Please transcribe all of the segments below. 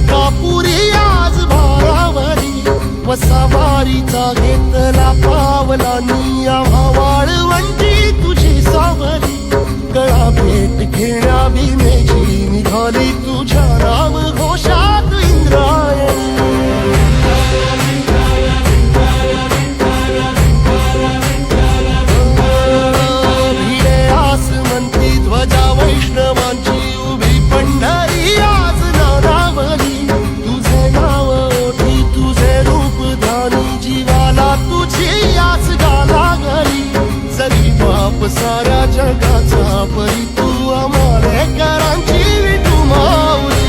अंकापुरी आज भारावरी वसावारीचा घेतला पावलांनी आम्हा वाळवंटी तुझी सावरी गळा भेट घेण्या भीमेची निघाली तुझ्या नाम घोषात इंद्रायणी भिडे आसमंती ध्वजा वैष्णवांची उभी पंढरी आज नानावली तुझे नाव ओठी तुझे रूप ध्यानी जीवाला तुझी आस गाला गली जरी बाप साऱ्या जगाचा परी तू आमालेकरांची विठू माऊली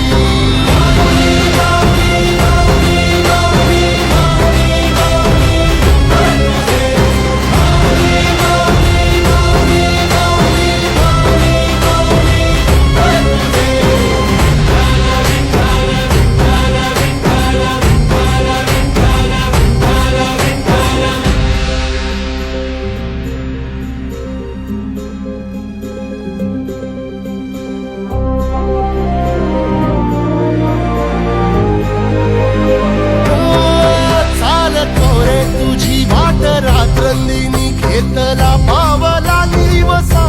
रात्रंदिनी घेतला पावला निवसा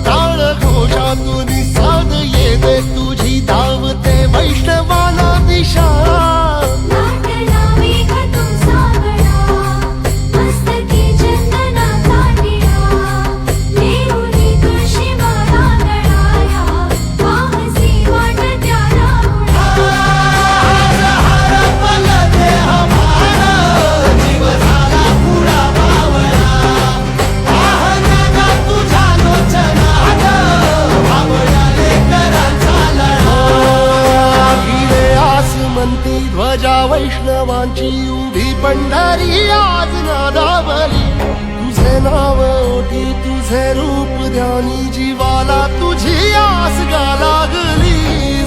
टाळ घोषातून साध येते तुझी धावते वैष्णवाला दिशा ध्वजा वैष्णवांची उभी पंढरी आज नादावली तुझे नाव ओठी तुझे रूप ध्यानी जीवाला तुझी आस गा लागली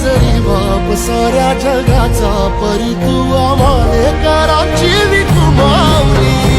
जरी बाप साऱ्या जगाचा परी तू आम्हालेकरांची विठू माऊली